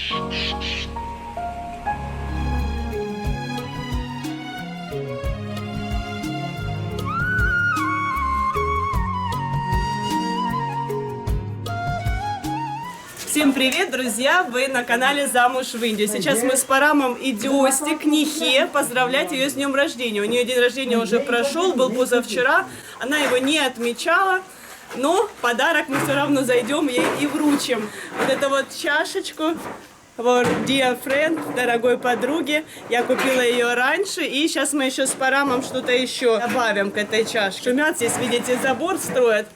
Всем привет, друзья! Вы на канале «Замуж в Индию». Сейчас мы с Парамом идем к Нихе поздравлять ее с днем рождения. У нее день рождения уже прошел, был позавчера. Она его не отмечала, но подарок мы все равно зайдем ей и вручим. Вот эту вот чашечку. Вот, dear friend, дорогой подруге. Я купила ее раньше, и сейчас мы еще с Парамом что-то еще добавим к этой чашке. Шумят здесь, видите, забор строят.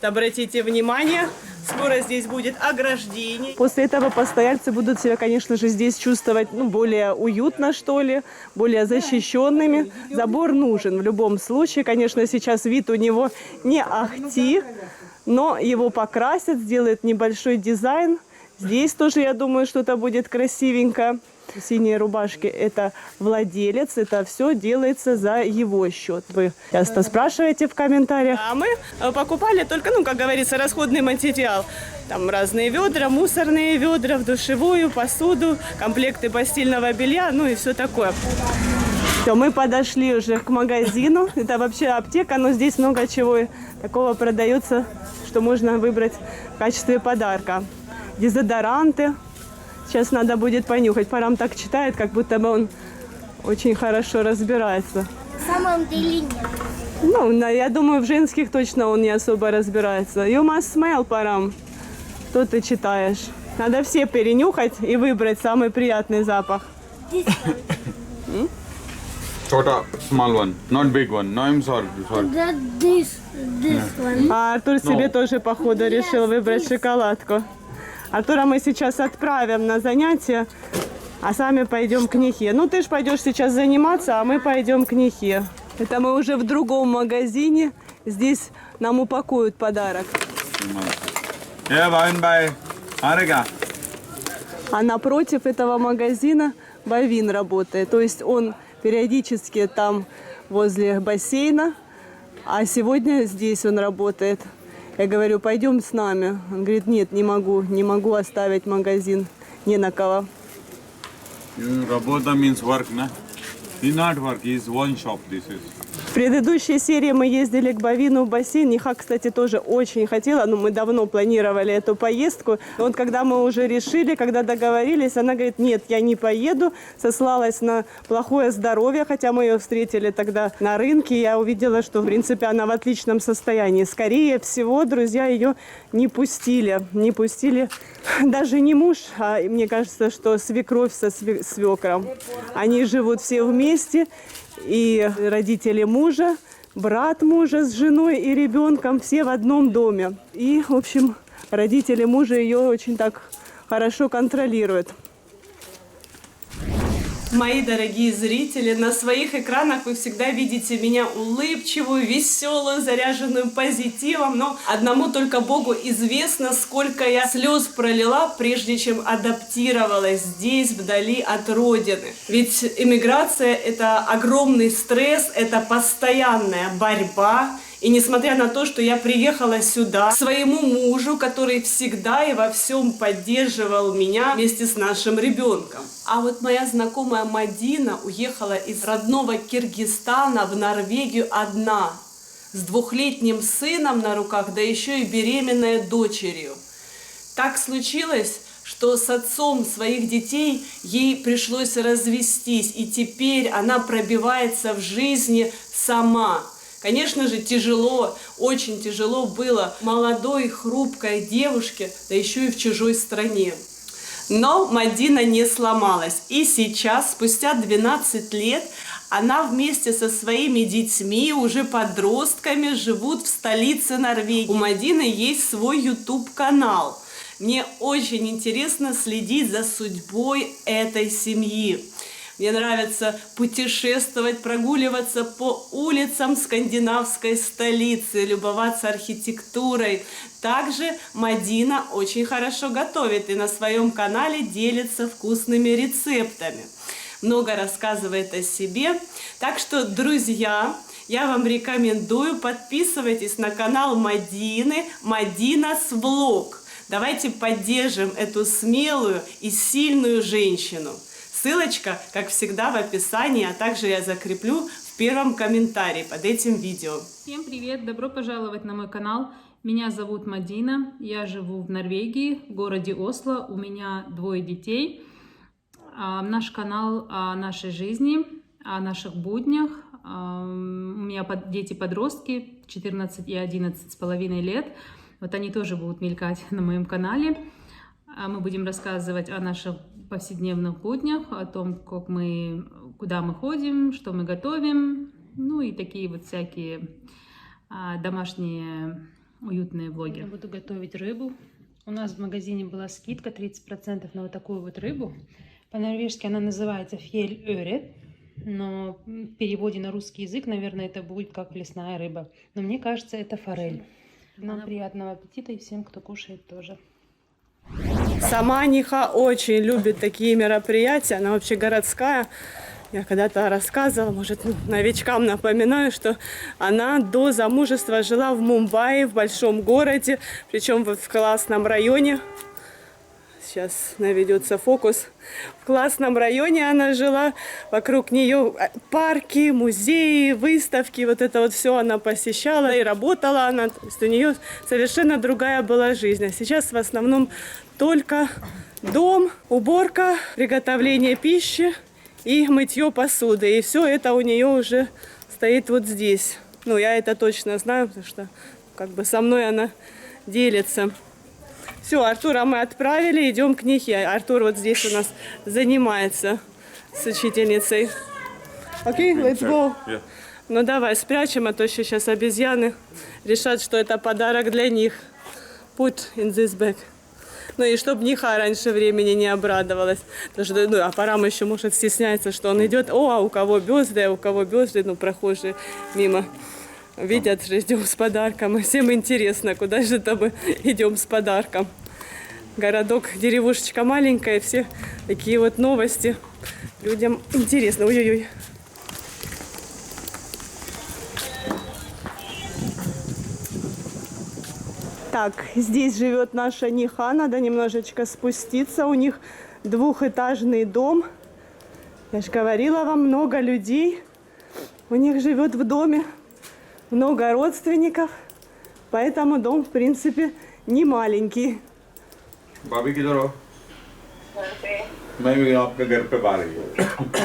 Обратите внимание, скоро здесь будет ограждение. После этого постояльцы будут себя, конечно же, здесь чувствовать более уютно, что ли, более защищенными. Забор нужен в любом случае. Конечно, сейчас вид у него не ахти, но его покрасят, сделают небольшой дизайн. Здесь тоже, я думаю, что-то будет красивенько. Синие рубашки – это владелец, это все делается за его счет. Вы часто спрашиваете в комментариях. А мы покупали только, как говорится, расходный материал. Там разные ведра, мусорные ведра, в душевую, посуду, комплекты постельного белья, и все такое. Все, мы подошли уже к магазину. Это вообще аптека, но здесь много чего такого продается, что можно выбрать в качестве подарка. Дезодоранты. Сейчас надо будет понюхать. Парам так читает, как будто бы он очень хорошо разбирается. На самом деле нет. Я думаю, в женских точно он не особо разбирается. You must smell, Парам. Что ты читаешь? Надо все перенюхать и выбрать самый приятный запах. Chota, small one, not big one. No, I'm sorry. This one. А Артур себе тоже, походу, решил выбрать шоколадку. Артура мы сейчас отправим на занятия, а сами пойдем к Нихе. Ты ж пойдешь сейчас заниматься, а мы пойдем к Нихе. Это мы уже в другом магазине. Здесь нам упакуют подарок. А напротив этого магазина Бавин работает. То есть он периодически там возле бассейна, а сегодня здесь он работает. Я говорю, пойдем с нами. Он говорит, нет, не могу оставить магазин, не на кого. Работа means work, na? It's not work, it's one shop, this is. В предыдущей серии мы ездили к Бавину в бассейн. Ниха, кстати, тоже очень хотела, мы давно планировали эту поездку. Вот когда мы уже решили, когда договорились, она говорит, нет, я не поеду. Сослалась на плохое здоровье, хотя мы ее встретили тогда на рынке. Я увидела, что, в принципе, она в отличном состоянии. Скорее всего, друзья, ее не пустили. Не пустили даже не муж, а мне кажется, что свекровь со свекром. Они живут все вместе. И родители мужа, брат мужа с женой и ребенком, все в одном доме. И, в общем, родители мужа ее очень так хорошо контролируют. Мои дорогие зрители, на своих экранах вы всегда видите меня улыбчивую, веселую, заряженную позитивом. Но одному только Богу известно, сколько я слез пролила, прежде чем адаптировалась здесь, вдали от родины. Ведь эмиграция – это огромный стресс, это постоянная борьба. И несмотря на то, что я приехала сюда к своему мужу, который всегда и во всем поддерживал меня вместе с нашим ребенком. А вот моя знакомая Мадина уехала из родного Киргизстана в Норвегию одна, с 2-летним сыном на руках, да еще и беременной дочерью. Так случилось, что с отцом своих детей ей пришлось развестись, и теперь она пробивается в жизни сама. Конечно же, тяжело, очень тяжело было молодой, хрупкой девушке, да еще и в чужой стране. Но Мадина не сломалась. И сейчас, спустя 12 лет, она вместе со своими детьми, уже подростками, живут в столице Норвегии. У Мадины есть свой YouTube-канал. Мне очень интересно следить за судьбой этой семьи. Мне нравится путешествовать, прогуливаться по улицам скандинавской столицы, любоваться архитектурой. Также Мадина очень хорошо готовит и на своем канале делится вкусными рецептами. Много рассказывает о себе. Так что, друзья, я вам рекомендую, подписывайтесь на канал Мадины, Мадинас Влог. Давайте поддержим эту смелую и сильную женщину. Ссылочка, как всегда, в описании, а также я закреплю в первом комментарии под этим видео. Всем привет! Добро пожаловать на мой канал. Меня зовут Мадина, я живу в Норвегии, в городе Осло. У меня 2 детей. Наш канал о нашей жизни, о наших буднях. У меня дети-подростки 14 и 11,5 лет. Вот они тоже будут мелькать на моем канале. Мы будем рассказывать о наших повседневных буднях, о том, куда мы ходим, что мы готовим. Ну и такие вот всякие домашние уютные влоги. Я буду готовить рыбу. У нас в магазине была скидка 30% на вот такую вот рыбу. По-норвежски она называется фьель-өрет, но в переводе на русский язык, наверное, это будет как лесная рыба. Но мне кажется, это форель. Нам приятного аппетита и всем, кто кушает тоже. Сама Ниха очень любит такие мероприятия, она вообще городская. Я когда-то рассказывала, может, новичкам напоминаю, что она до замужества жила в Мумбаи, в большом городе, причем в классном районе. Сейчас наведется фокус. В классном районе она жила, вокруг нее парки, музеи, выставки, вот это вот все она посещала и работала она. То есть у нее совершенно другая была жизнь. А сейчас в основном только дом, уборка, приготовление пищи и мытье посуды. И все это у нее уже стоит вот здесь. Ну, я это точно знаю, потому что как бы со мной она делится. Все, Артура мы отправили, идем к Нихе. Артур вот здесь у нас занимается с учительницей. Окей, let's go. Yeah. Ну давай спрячем, а то еще сейчас обезьяны решат, что это подарок для них. Put in this bag. Ну и чтобы Ниха раньше времени не обрадовалась. Потому что, Апарам еще может стесняться, что он идет. О, а у кого бёзды, прохожие мимо. Видят, что идем с подарком. И всем интересно, куда же это мы идем с подарком. Городок, деревушечка маленькая, все такие вот новости. Людям интересно. Ой-ой-ой. Так, здесь живет наша Ниха. Надо немножечко спуститься. У них 2-этажный дом. Я же говорила вам, много людей. У них живет в доме. Много родственников, поэтому дом, в принципе, не маленький. भाभी किधर हो? मैं भी आपके घर पे बाहर ही हूँ.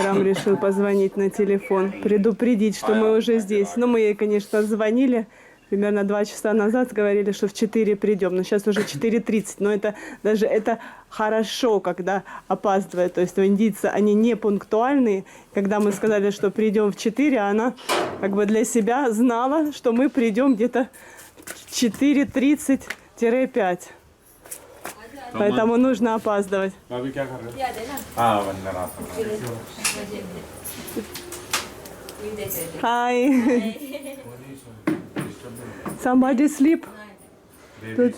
Рам решил позвонить на телефон, предупредить, что мы уже здесь. Но мы ей, конечно, звонили примерно 2 часа назад, говорили, что в 4 придем. Но сейчас уже 4:30. Но это хорошо, когда опаздывают. То есть у индийцев они не пунктуальные. Когда мы сказали, что придем в 4, она как бы для себя знала, что мы придем где-то 4:30-5. Поэтому нужно опаздывать. भाभी क्या कर रहे हो? हाँ वंदना आप. Hi. Somebody sleep? Тут...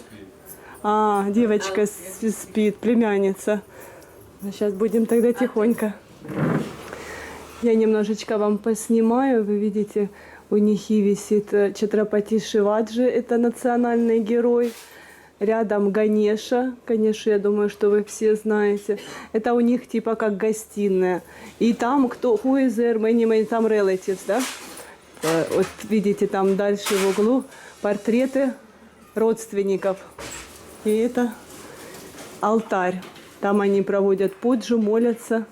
девочка спит, племянница. Сейчас будем тогда тихонько. Я немножечко вам поснимаю. Вы видите, у Нихи висит Чатрапати Шиваджи, это национальный герой. Рядом Ганеша. Ганешу, я думаю, что вы все знаете. Это у них типа как гостиная. И там who is there, many, там relatives, да? Вот видите, там дальше в углу портреты родственников. И это алтарь. Там они проводят пуджу, молятся.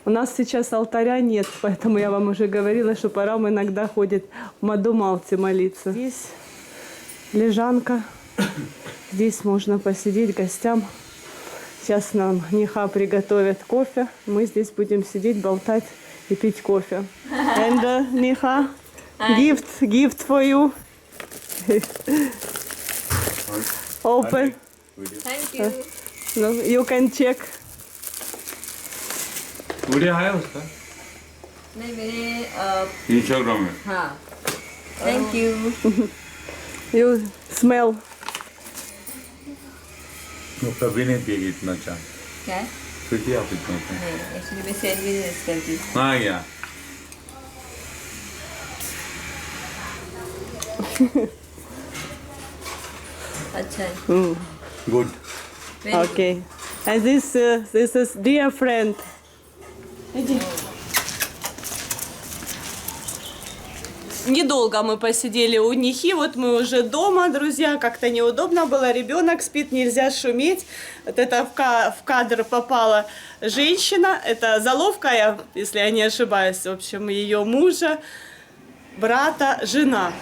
У нас сейчас алтаря нет, поэтому я вам уже говорила, что Парам иногда ходит в Мадумалте молиться. Здесь лежанка. Здесь можно посидеть гостям. Сейчас нам Ниха приготовит кофе. Мы здесь будем сидеть, болтать и пить кофе. And Ниха, gift for you. Open. Thank you. No, you can check. Video आया उसका? नहीं मेरे इंस्टाग्राम में. हाँ. Thank you. You smell. वो कभी नहीं पिएगी इतना चाय. क्या है? पीती आप इतना चाय. नहीं एक्चुअली मैं सैंडविच करती हूँ. हाँ क्या? अच्छा है. Good. Very good. Okay. And this is dear friend. Иди. Недолго мы посидели у Нихи, вот мы уже дома, друзья, как-то неудобно было, ребенок спит, нельзя шуметь. Вот это в кадр попала женщина, это Заловка, если я не ошибаюсь, в общем, ее мужа, брата, жена.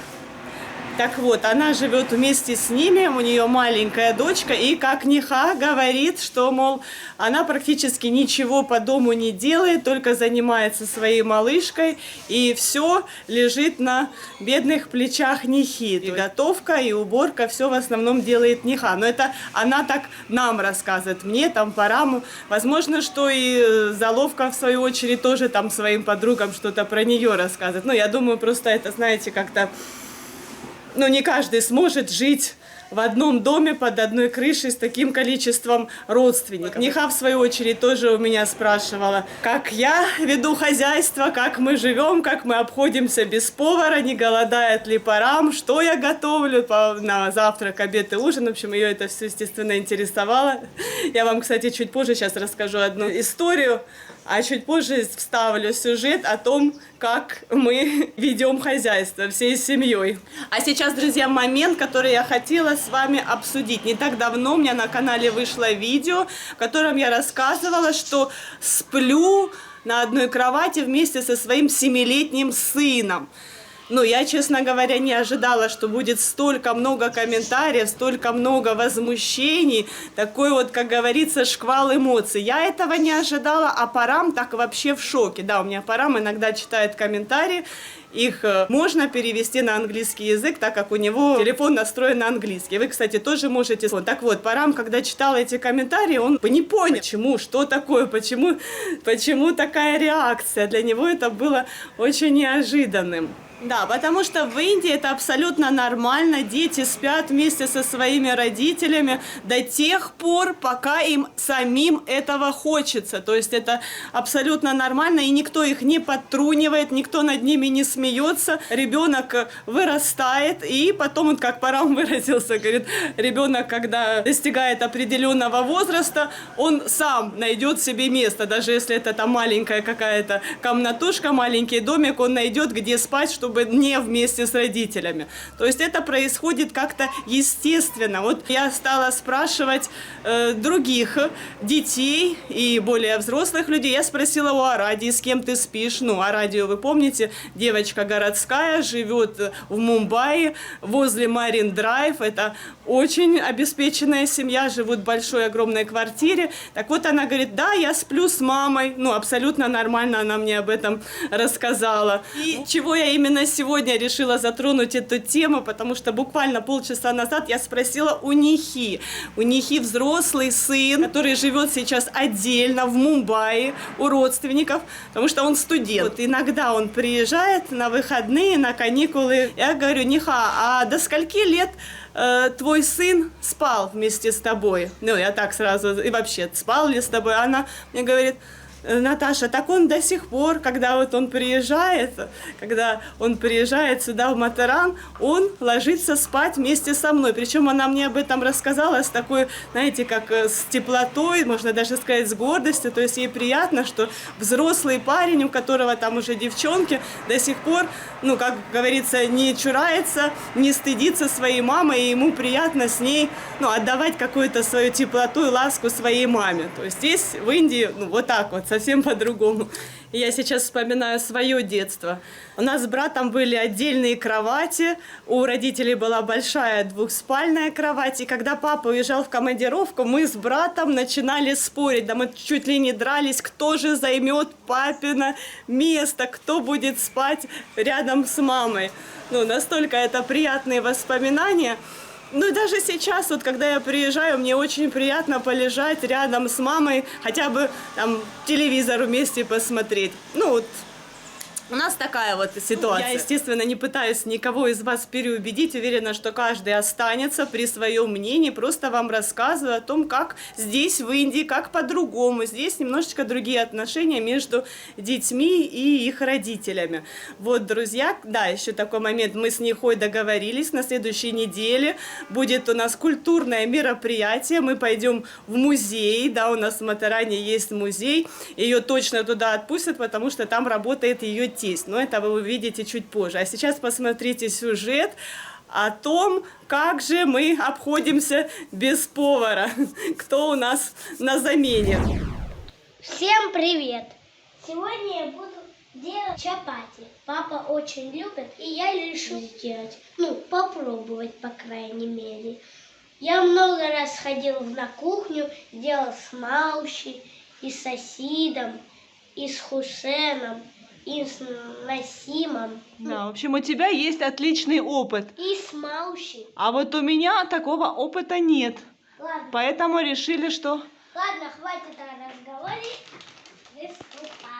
Так вот, она живет вместе с ними, у нее маленькая дочка, и как Ниха говорит, что, мол, она практически ничего по дому не делает, только занимается своей малышкой, и все лежит на бедных плечах Нихи. И готовка, и уборка, все в основном делает Ниха. Но это она так нам рассказывает, мне, там, Параму. Возможно, что и Заловка, в свою очередь, тоже там своим подругам что-то про нее рассказывает. Ну, я думаю, просто это, знаете, как-то... Ну, не каждый сможет жить в одном доме под одной крышей с таким количеством родственников. Ниха, в свою очередь, тоже у меня спрашивала, как я веду хозяйство, как мы живем, как мы обходимся без повара, не голодает ли Парам, что я готовлю на завтрак, обед и ужин. В общем, ее это все, естественно, интересовало. Я вам, кстати, чуть позже сейчас расскажу одну историю, а чуть позже вставлю сюжет о том, как мы ведем хозяйство всей семьей. А сейчас, друзья, момент, который я хотела с вами обсудить. Не так давно у меня на канале вышло видео, в котором я рассказывала, что сплю на одной кровати вместе со своим 7-летним сыном. Ну, я, честно говоря, не ожидала, что будет столько много комментариев, столько много возмущений, такой вот, как говорится, шквал эмоций. Я этого не ожидала, а Парам так вообще в шоке. Да, у меня Парам иногда читает комментарии, их можно перевести на английский язык, так как у него телефон настроен на английский. Вы, кстати, тоже можете... Так вот, Парам, когда читал эти комментарии, он не понял, почему, что такое, почему такая реакция. Для него это было очень неожиданным. Да, потому что в Индии это абсолютно нормально, дети спят вместе со своими родителями до тех пор, пока им самим этого хочется. То есть это абсолютно нормально, и никто их не подтрунивает, никто над ними не смеется. Ребенок вырастает, и потом, вот как Парам выразился, говорит, ребенок, когда достигает определенного возраста, он сам найдет себе место, даже если это там маленькая какая-то комнатушка, маленький домик, он найдет, где спать, чтобы не вместе с родителями. То есть это происходит как-то естественно. Вот я стала спрашивать других детей и более взрослых людей. Я спросила у Арадии, с кем ты спишь. Ну, Арадию вы помните, девочка городская, живет в Мумбаи, возле Марин-Драйв. Это очень обеспеченная семья, живут в большой огромной квартире. Так вот она говорит, да, я сплю с мамой. Ну, абсолютно нормально, она мне об этом рассказала. И чего я именно сегодня решила затронуть эту тему, потому что буквально полчаса назад я спросила у Нихи. У Нихи взрослый сын, который живет сейчас отдельно в Мумбаи у родственников, потому что он студент. Вот иногда он приезжает на выходные, на каникулы. Я говорю, Ниха, а до скольки лет твой сын спал вместе с тобой? Ну, я так сразу, и вообще, спал ли с тобой? Она мне говорит, Наташа, так он до сих пор, когда он приезжает сюда, в Матаран, он ложится спать вместе со мной. Причем она мне об этом рассказала с такой, знаете, как с теплотой, можно даже сказать, с гордостью. То есть ей приятно, что взрослый парень, у которого там уже девчонки, до сих пор, ну, как говорится, не чурается, не стыдится своей мамы, и ему приятно с ней, ну, отдавать какую-то свою теплоту и ласку своей маме. То есть здесь, в Индии, ну, вот так вот, совсем по-другому. И я сейчас вспоминаю свое детство. У нас с братом были отдельные кровати, у родителей была большая двухспальная кровать, и когда папа уезжал в командировку, мы с братом начинали спорить, да мы чуть ли не дрались, кто же займет папино место, кто будет спать рядом с мамой. Ну, настолько это приятные воспоминания. Ну и даже сейчас, вот когда я приезжаю, мне очень приятно полежать рядом с мамой, хотя бы там телевизор вместе посмотреть. Ну вот У нас такая вот ситуация. Я, естественно, не пытаюсь никого из вас переубедить. Уверена, что каждый останется при своем мнении. Просто вам рассказываю о том, как здесь, в Индии, как по-другому. Здесь немножечко другие отношения между детьми и их родителями. Вот, друзья, да, еще такой момент. Мы с Нихой договорились. На следующей неделе будет у нас культурное мероприятие. Мы пойдем в музей. Да, у нас в Матаране есть музей. Ее точно туда отпустят, потому что там работает ее тесть, но это вы увидите чуть позже. А сейчас посмотрите сюжет о том, как же мы обходимся без повара. Кто у нас на замене. Всем привет! Сегодня я буду делать чапати. Папа очень любит, и я решил сделать. Попробовать, по крайней мере. Я много раз ходил на кухню, делал с Мауши, и с Асидом, и с Хусеном, и с Насимом. Да, в общем, у тебя есть отличный опыт. И с Мауши. А вот у меня такого опыта нет. Ладно. Поэтому решили, что... Ладно, хватит разговорить. Приступаем.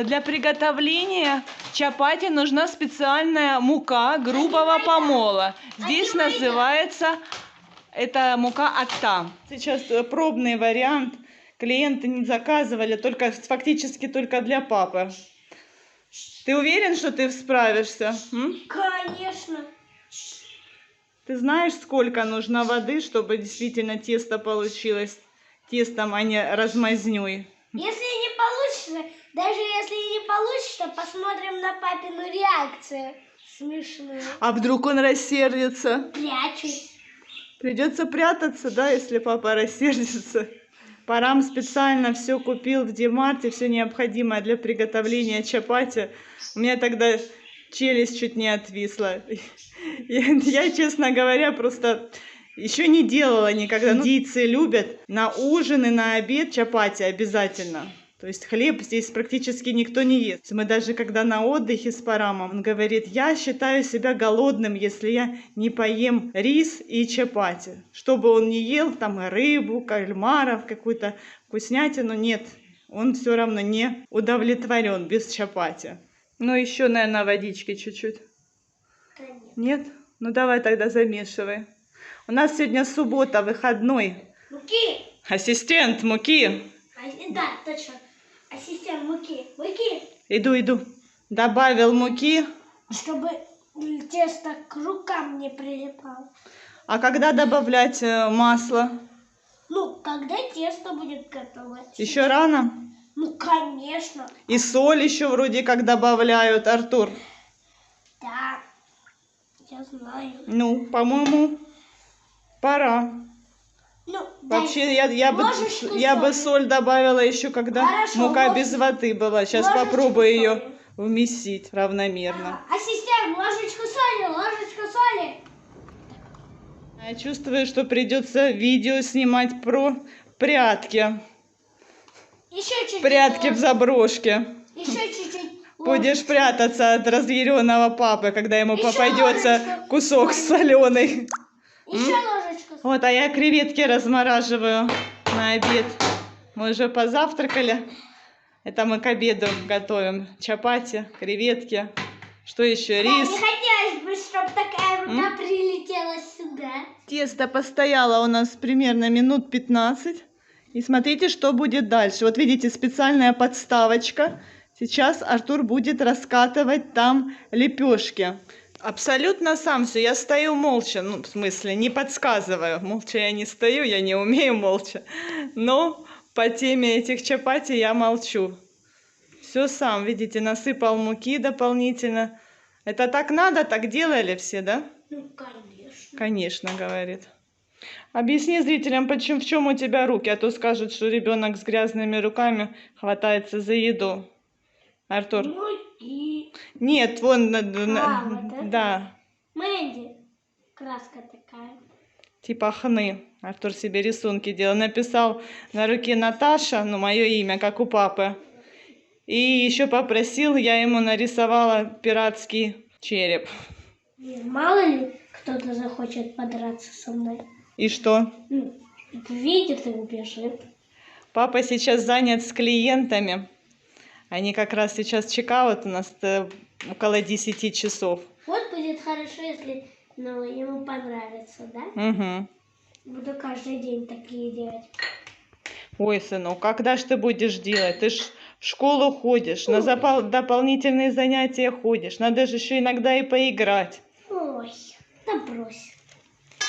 Для приготовления чапати нужна специальная мука грубого помола. Здесь называется это мука атта. Сейчас пробный вариант. Клиенты не заказывали, фактически только для папы. Ты уверен, что ты справишься? Конечно. Ты знаешь, сколько нужно воды, чтобы действительно тесто получилось тестом, а не размазнёй? Если не получится, даже если не получится, посмотрим на папину реакцию. Смешную. А вдруг он рассердится? Прячусь. Придется прятаться, да, если папа рассердится. Парам специально все купил в Димарте, все необходимое для приготовления чапати. У меня тогда челюсть чуть не отвисла. Я, честно говоря, просто еще не делала никогда. Индийцы любят на ужин и на обед чапати обязательно. То есть хлеб здесь практически никто не ест. Мы даже когда на отдыхе с Парамом, он говорит, я считаю себя голодным, если я не поем рис и чапати. Что бы он ни ел, там рыбу, кальмаров, какую-то вкуснятину, нет. Он все равно не удовлетворен без чапати. Ну еще, наверное, водички чуть-чуть. Нет? Ну давай тогда замешивай. У нас сегодня суббота, выходной. Муки! Ассистент муки. Да, точно. Ассистент муки. Муки. Иду. Добавил муки. Чтобы тесто к рукам не прилипало. А когда добавлять масло? Когда тесто будет готово. Еще рано? Конечно. И соль еще вроде как добавляют, Артур. Да, я знаю. По-моему, пора. Вообще, я бы соль добавила еще, когда мука без воды была. Сейчас попробую ее вместить равномерно. Ассистент, ложечку соли. Я чувствую, что придется видео снимать про прятки. Еще чуть-чуть. Прятки в заброшке. Еще чуть-чуть. Будешь прятаться от разъяренного папы, когда ему попадется кусок соленый. Еще ложечку. Вот, а я креветки размораживаю на обед. Мы уже позавтракали. Это мы к обеду готовим. Чапати, креветки. Что еще? Рис. Не хотелось бы, чтобы такая рука прилетела сюда. Тесто постояло у нас примерно минут 15. И смотрите, что будет дальше. Вот видите, специальная подставочка. Сейчас Артур будет раскатывать там лепешки. Абсолютно сам все. Я стою молча. В смысле, не подсказываю. Молча я не стою, я не умею молча. Но по теме этих чапати я молчу. Все сам, видите, насыпал муки дополнительно. Это так надо, так делали все, да? Конечно. Конечно, говорит. Объясни зрителям, в чем у тебя руки, а то скажут, что ребенок с грязными руками хватается за еду. Артур? Муки. Нет, вон... Вот это? Да. Мэнди. Краска такая. Типа хны. Артур себе рисунки делал. Написал на руке Наташа, мое имя, как у папы. И еще попросил, я ему нарисовала пиратский череп. Мало ли кто-то захочет подраться со мной. И что? Видит и убежит. Папа сейчас занят с клиентами. Они как раз сейчас чекаут, у нас около 10 часов. Вот будет хорошо, если ему понравится, да? Угу. Буду каждый день такие делать. Ой, сынок, когда ж ты будешь делать? Ты ж в школу ходишь, на дополнительные занятия ходишь. Надо же еще иногда и поиграть. Ой, да брось.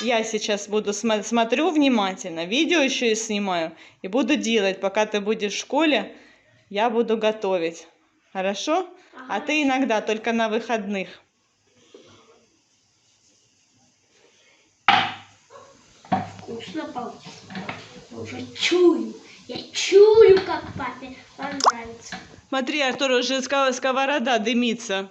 Я сейчас буду смотрю внимательно, видео еще и снимаю, и буду делать, пока ты будешь в школе, я буду готовить. Хорошо? А ты иногда, только на выходных. Вкусно получится. Я уже чую. Я чую, как папе понравится. Смотри, Артур, уже сковорода дымится.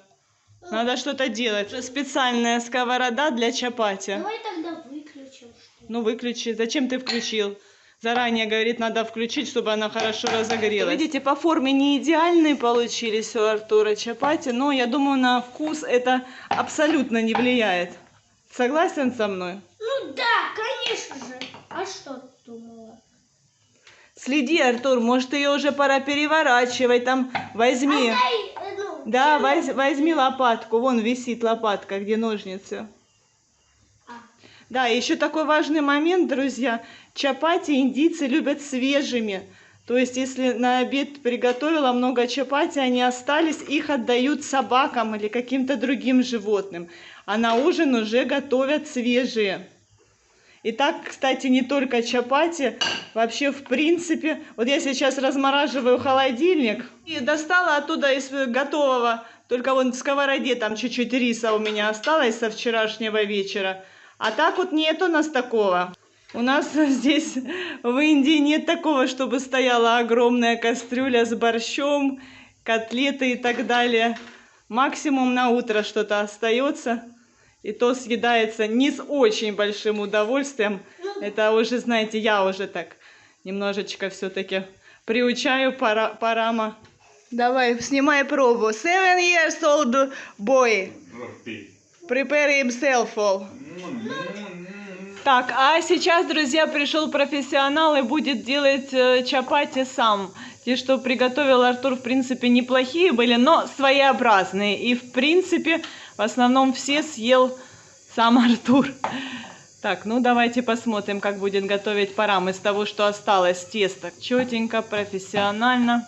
Надо что-то делать. Специальная сковорода для чапати. Давай тогда выключим. Ну, выключи. Зачем ты включил? Заранее, говорит, надо включить, чтобы она хорошо разогрелась. Видите, по форме не идеальные получились у Артура чапати, но я думаю, на вкус это абсолютно не влияет. Согласен со мной? Ну да, конечно же. А что ты думала? Следи, Артур, может, ее уже пора переворачивать. Там возьми. Да, возьми лопатку. Вон висит лопатка, где ножницы. Да, еще такой важный момент, друзья. Чапати индийцы любят свежими. То есть, если на обед приготовила много чапати, они остались, их отдают собакам или каким-то другим животным. А на ужин уже готовят свежие. И так, кстати, не только чапати, вообще в принципе. Вот я сейчас размораживаю холодильник и достала оттуда из готового, только вон в сковороде там чуть-чуть риса у меня осталось со вчерашнего вечера. А так вот нет у нас такого. У нас здесь в Индии нет такого, чтобы стояла огромная кастрюля с борщом, котлеты и так далее. Максимум на утро что-то остается. И то съедается не с очень большим удовольствием. Это уже, знаете, я уже так немножечко все-таки приучаю Парама. Давай, снимай пробу. 7 years old boy. Prepare himself all. Так, а сейчас, друзья, пришел профессионал и будет делать чапати сам. Те, что приготовил Артур, в принципе, неплохие были, но своеобразные. И, в принципе, в основном все съел сам Артур. Так, ну давайте посмотрим, как будет готовить Парам из того, что осталось тесто. Четенько, профессионально.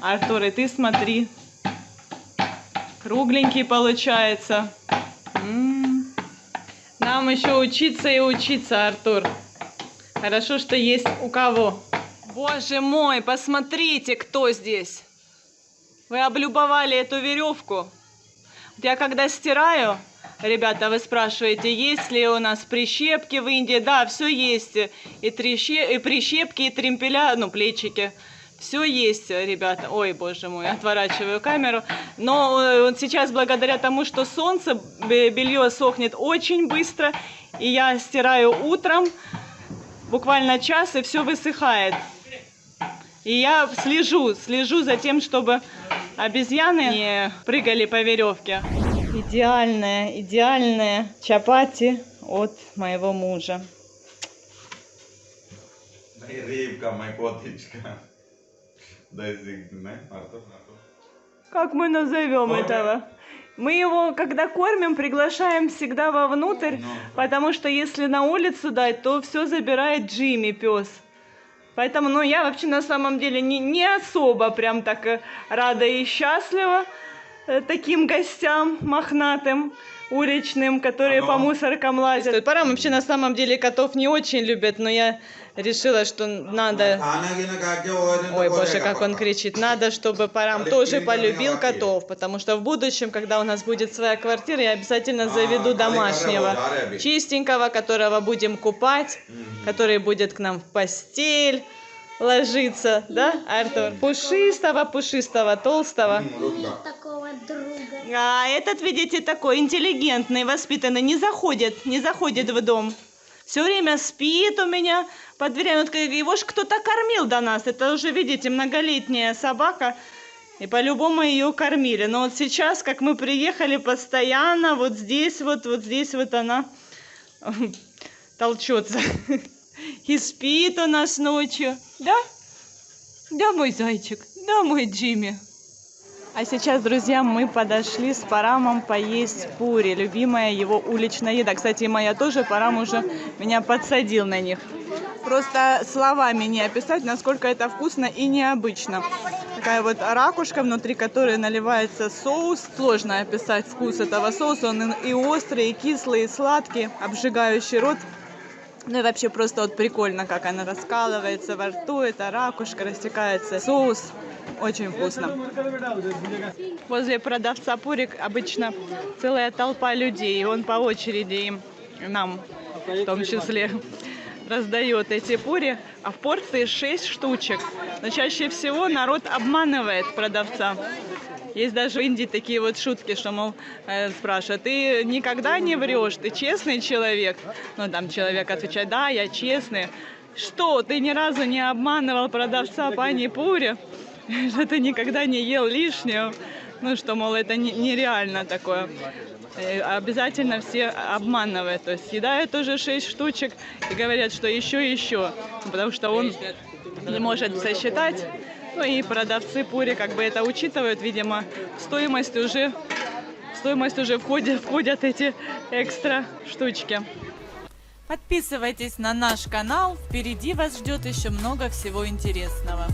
Артур, и ты смотри. Кругленький получается. Нам еще учиться и учиться, Артур. Хорошо, что есть у кого. Боже мой, посмотрите, кто здесь. Вы облюбовали эту веревку. Я когда стираю, ребята, вы спрашиваете, есть ли у нас прищепки в Индии? Да, все есть. И прищепки, и тремпеля, ну, плечики. Все есть, ребята. Ой, боже мой, отворачиваю камеру. Но сейчас, благодаря тому, что солнце, белье сохнет очень быстро. И я стираю утром, буквально час, и все высыхает. И я слежу за тем, чтобы обезьяны не прыгали по веревке. Идеальная чапати от моего мужа. Как мы назовем этого? Мы его, когда кормим, приглашаем всегда вовнутрь, потому что если на улицу дать, то все забирает Джимми, пес. Поэтому, ну, я вообще на самом деле не особо прям так рада и счастлива таким гостям мохнатым, уличным, которые по мусоркам лазят. Парам вообще на самом деле котов не очень любят, но я решила, что надо... Ой, боже, как он кричит. Надо, чтобы Парам тоже полюбил котов, потому что в будущем, когда у нас будет своя квартира, я обязательно заведу домашнего, чистенького, которого будем купать, который будет к нам в постель ложиться, да, Артур? Пушистого, толстого. Нет такого друга. А этот, видите, такой интеллигентный, воспитанный, не заходит в дом. Все время спит у меня под дверями. Вот его ж кто-то кормил до нас. Это уже, видите, многолетняя собака. И по-любому ее кормили. Но вот сейчас, как мы приехали, постоянно вот здесь вот она толчется. И спит у нас ночью. Да? Да, мой зайчик, да, мой Джимми. А сейчас, друзья, мы подошли с Парамом поесть пури, любимая его уличная еда. Кстати, моя тоже, Парам уже меня подсадил на них. Просто словами не описать, насколько это вкусно и необычно. Такая вот ракушка, внутри которой наливается соус. Сложно описать вкус этого соуса. Он и острый, и кислый, и сладкий, обжигающий рот. Ну и вообще просто вот прикольно, как она раскалывается во рту. Это ракушка, растекается соус. Очень вкусно. Возле продавца пурик обычно целая толпа людей. И он по очереди им, нам в том числе, раздает эти пури. А в порции 6 штучек. Но чаще всего народ обманывает продавца. Есть даже в Индии такие вот шутки, что, мол, спрашивают, ты никогда не врешь, ты честный человек? Ну, там человек отвечает, да, я честный. Что, ты ни разу не обманывал продавца пани-пури? Что ты никогда не ел лишнего? Ну, что, мол, это нереально такое. Обязательно все обманывают. То есть съедают уже 6 штучек и говорят, что еще. Потому что он не может сосчитать. Ну и продавцы пури как бы это учитывают, видимо, в стоимость уже входят эти экстра штучки. Подписывайтесь на наш канал, впереди вас ждет еще много всего интересного.